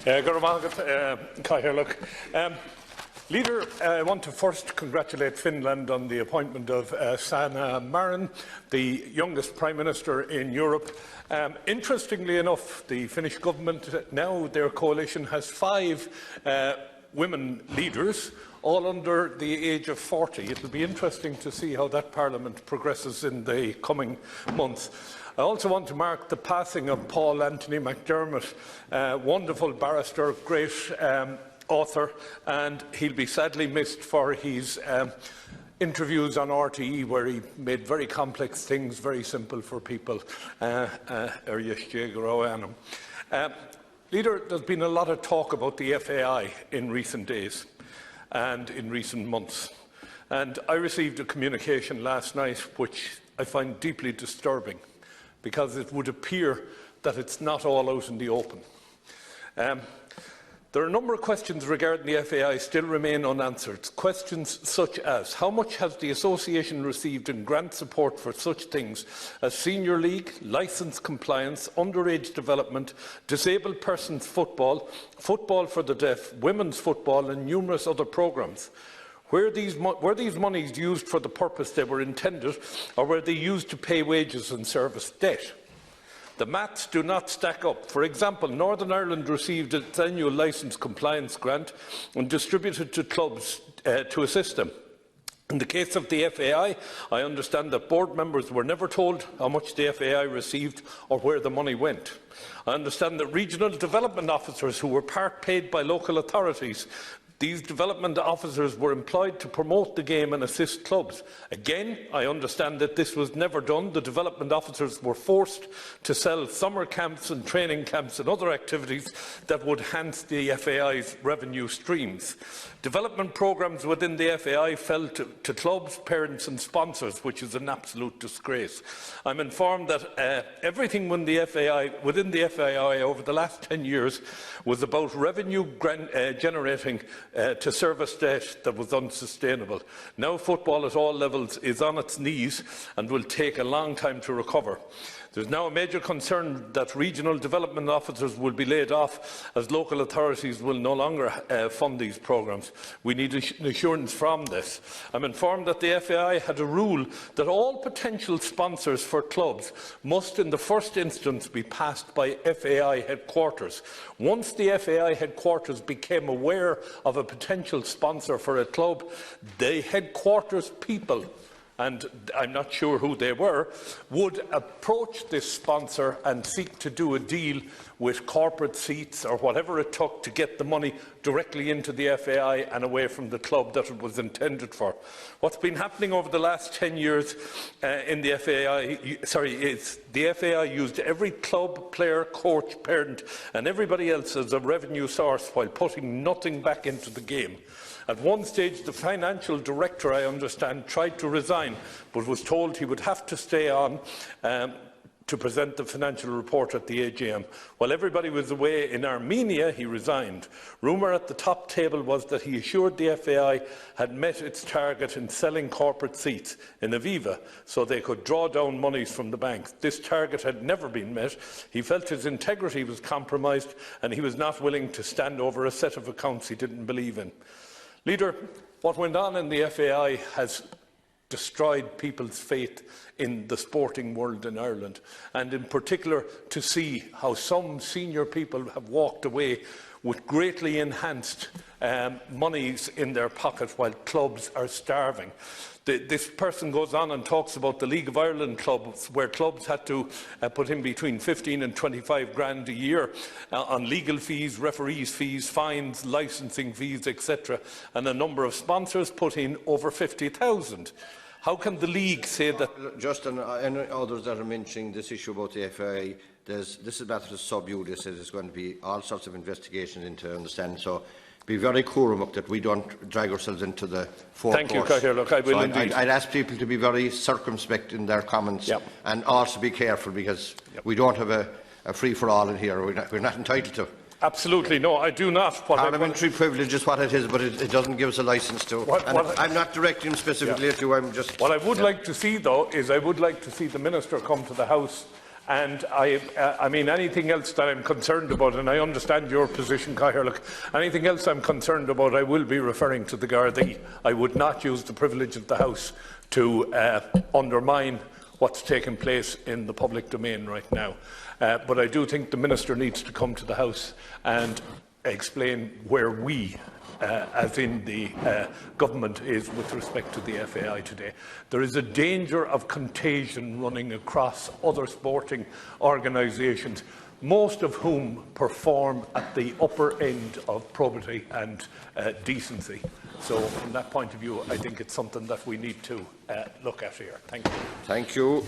Leader, I want to first congratulate Finland on the appointment of Sanna Marin, the youngest Prime Minister in Europe. Interestingly enough, the Finnish government, now their coalition, has 5 women leaders, all under the age of 40. It will be interesting to see how that Parliament progresses in the coming months. I also want to mark the passing of Paul Anthony McDermott, wonderful barrister, great author, and he'll be sadly missed for his interviews on RTE, where he made very complex things very simple for people. Leader, there's been a lot of talk about the FAI in recent days and in recent months, and I received a communication last night which I find deeply disturbing, because it would appear that it's not all out in the open. There are a number of questions regarding the FAI still remain unanswered. Questions such as: how much has the association received in grant support for such things as senior league, licence compliance, underage development, disabled persons football, football for the deaf, women's football and numerous other programmes? Were these monies used for the purpose they were intended, or were they used to pay wages and service debt? The maths do not stack up. For example, Northern Ireland received its annual licence compliance grant and distributed to clubs to assist them. In the case of the FAI, I understand that board members were never told how much the FAI received or where the money went. I understand that regional development officers who were part paid by local authorities, these development officers were employed to promote the game and assist clubs. Again, I understand that this was never done. The development officers were forced to sell summer camps and training camps and other activities that would enhance the FAI's revenue streams. Development programmes within the FAI fell to clubs, parents and sponsors, which is an absolute disgrace. I'm informed that everything within the FAI over the last 10 years was about revenue generating to service debt that was unsustainable. Now football at all levels is on its knees and will take a long time to recover. There is now a major concern that regional development officers will be laid off, as local authorities will no longer fund these programmes. We need an assurance from this. I am informed that the FAI had a rule that all potential sponsors for clubs must in the first instance be passed by FAI headquarters. Once the FAI headquarters became aware of a potential sponsor for a club, the headquarters people, and I'm not sure who they were, would approach this sponsor and seek to do a deal with corporate seats or whatever it took to get the money directly into the FAI and away from the club that it was intended for. What's been happening over the last 10 years in the FAI, is the FAI used every club, player, coach, parent and everybody else as a revenue source while putting nothing back into the game. At one stage, the financial director, I understand, tried to resign, but was told he would have to stay on to present the financial report at the AGM. While everybody was away in Armenia, he resigned. Rumour at the top table was that he assured the FAI had met its target in selling corporate seats in Aviva, so they could draw down monies from the banks. This target had never been met. He felt his integrity was compromised, and he was not willing to stand over a set of accounts he didn't believe in. Leader, what went on in the FAI has destroyed people's faith in the sporting world in Ireland, and in particular to see how some senior people have walked away with greatly enhanced monies in their pocket while clubs are starving. This person goes on and talks about the League of Ireland clubs, where clubs had to put in between 15 and 25 grand a year on legal fees, referees' fees, fines, licensing fees, etc. And a number of sponsors put in over 50,000. How can the League say that? Justin, and others that are mentioning this issue about the FAI, this is a matter of sub judice. There's going to be all sorts of investigations into, I understand. So be very cool that we don't drag ourselves into the forecourt. Thank you, Cathaoirleach. Look, I will indeed. I'd ask people to be very circumspect in their comments, and also be careful, because we don't have a free-for-all in here. We're not entitled to. Absolutely no, I do not. Parliamentary privilege is what it is, but it doesn't give us a licence to. I'm not directing specifically at you. I'm just. What I would like to see, though, is I would like to see the Minister come to the House And I mean, anything else that I'm concerned about, and I understand your position, Cathaoirleach, anything else I'm concerned about, I will be referring to the Gardaí. I would not use the privilege of the House to undermine what's taking place in the public domain right now. But I do think the Minister needs to come to the House and explain where we, as in the government, is with respect to the FAI today. There is a danger of contagion running across other sporting organisations, most of whom perform at the upper end of probity and decency. So from that point of view, I think it's something that we need to look at here. Thank you. Thank you.